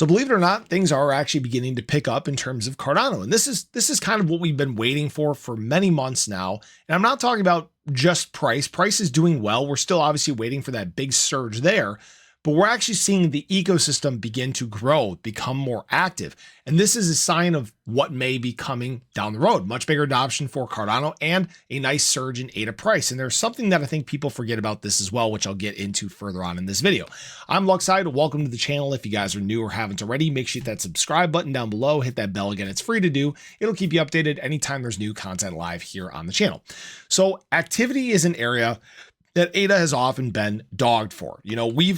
So believe it or not, things are actually beginning to pick up in terms of Cardano. And this is kind of what we've been waiting for many months now. And I'm not talking about just price. Price is doing well. We're still obviously waiting for that big surge there, but we're actually seeing the ecosystem begin to grow, become more active. And this is a sign of what may be coming down the road. Much bigger adoption for Cardano and a nice surge in ADA price. And there's something that I think people forget about this as well, which I'll get into further on in this video. I'm Luxide. Welcome to the channel. If you guys are new or haven't already, make sure you hit that subscribe button down below. Hit that bell again. It's free to do. It'll keep you updated anytime there's new content live here on the channel. So activity is an area that ADA has often been dogged for. You know, we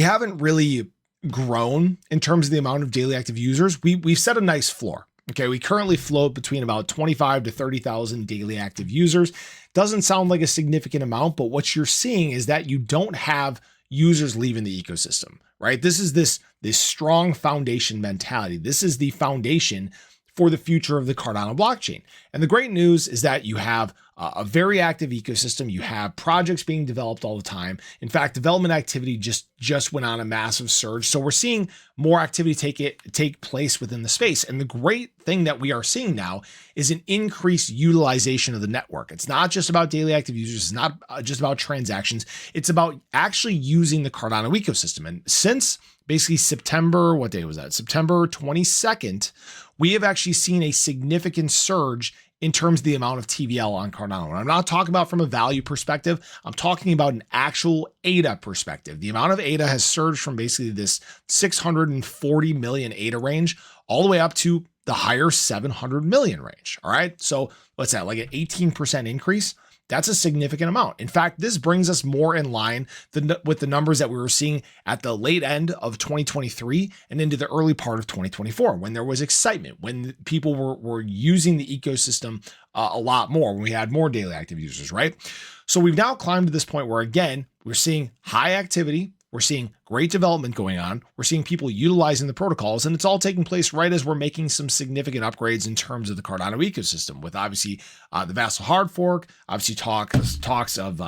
haven't really grown in terms of the amount of daily active users. We've set a nice floor. Okay. We currently float between about 25 to 30,000 daily active users. Doesn't sound like a significant amount, but what you're seeing is that you don't have users leaving the ecosystem, right? This is this strong foundation mentality. This is the foundation for the future of the Cardano blockchain. And the great news is that you have a very active ecosystem. You have projects being developed all the time. In fact, development activity just went on a massive surge. So we're seeing more activity take place within the space. And the great thing that we are seeing now is an increased utilization of the network. It's not just about daily active users. It's not just about transactions. It's about actually using the Cardano ecosystem. And since basically September, what day was that? September 22nd, we have actually seen a significant surge in terms of the amount of TVL on Cardano. And I'm not talking about from a value perspective. I'm talking about an actual ADA perspective. The amount of ADA has surged from basically this 640 million ADA range all the way up to the higher 700 million range. All right. So what's that? Like an 18% increase. That's a significant amount. In fact, this brings us more in line with the numbers that we were seeing at the late end of 2023 and into the early part of 2024, when there was excitement, when people were using the ecosystem a lot more, when we had more daily active users, right? So we've now climbed to this point where, again, we're seeing high activity. We're seeing great development going on. We're seeing people utilizing the protocols, and it's all taking place right as we're making some significant upgrades in terms of the Cardano ecosystem, with obviously the Vassal hard fork, obviously talks of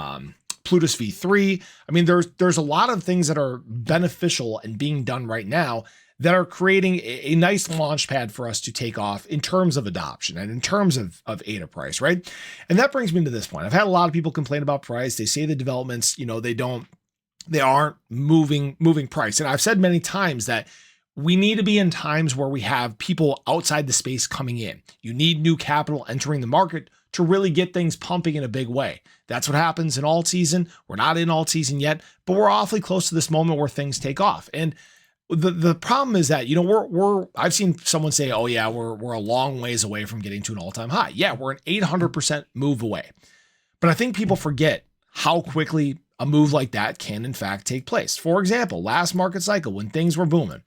Plutus V3. I mean, there's a lot of things that are beneficial and being done right now that are creating a nice launch pad for us to take off in terms of adoption and in terms of ADA price, right? And that brings me to this point. I've had a lot of people complain about price. They say the developments, you know, they aren't moving price. And I've said many times that we need to be in times where we have people outside the space coming in. You need new capital entering the market to really get things pumping in a big way. That's what happens in alt season. We're not in alt season yet, but we're awfully close to this moment where things take off. And the problem is that, you know, I've seen someone say, oh yeah, we're a long ways away from getting to an all-time high. Yeah, we're an 800% move away. But I think people forget how quickly a move like that can in fact take place. For example, last market cycle, when things were booming,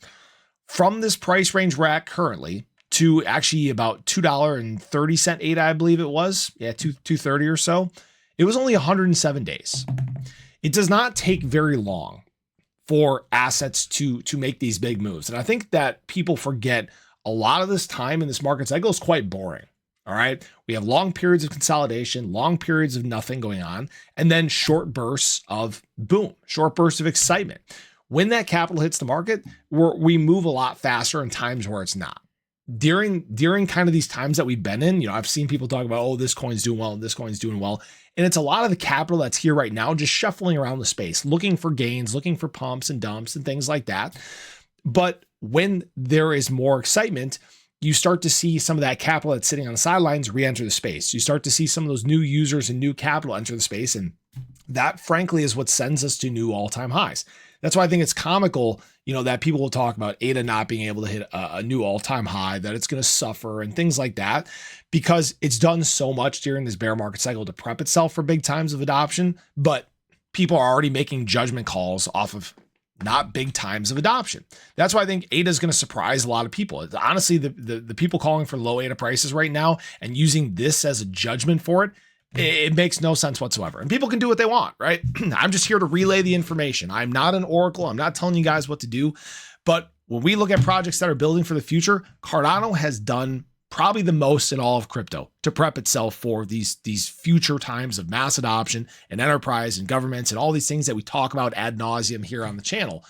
from this price range we're at currently to actually about $2.30 ADA, I believe it was. Yeah, 230 or so. It was only 107 days. It does not take very long for assets to make these big moves. And I think that people forget a lot of this time in this market cycle is quite boring. All right. We have long periods of consolidation, long periods of nothing going on, and then short bursts of boom, short bursts of excitement. When that capital hits the market, we move a lot faster in times where it's not. During kind of these times that we've been in, you know, I've seen people talk about, oh, this coin's doing well and this coin's doing well. And it's a lot of the capital that's here right now, just shuffling around the space, looking for gains, looking for pumps and dumps and things like that. But when there is more excitement, you start to see some of that capital that's sitting on the sidelines re-enter the space. You start to see some of those new users and new capital enter the space. And that, frankly, is what sends us to new all-time highs. That's why I think it's comical, you know, that people will talk about ADA not being able to hit a new all-time high, that it's going to suffer and things like that, because it's done so much during this bear market cycle to prep itself for big times of adoption. But people are already making judgment calls off of not big times of adoption. That's why I think ADA is going to surprise a lot of people. Honestly, the people calling for low ADA prices right now and using this as a judgment for it, it makes no sense whatsoever. And people can do what they want, right? I'm just here to relay the information. I'm not an oracle. I'm not telling you guys what to do. But when we look at projects that are building for the future, Cardano has done probably the most in all of crypto to prep itself for these future times of mass adoption and enterprise and governments and all these things that we talk about ad nauseum here on the channel.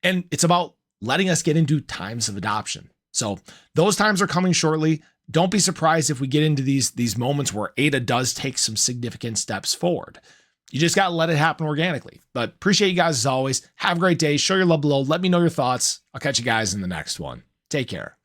And it's about letting us get into times of adoption. So those times are coming shortly. Don't be surprised if we get into these moments where ADA does take some significant steps forward. You just got to let it happen organically. But appreciate you guys as always. Have a great day. Show your love below. Let me know your thoughts. I'll catch you guys in the next one. Take care.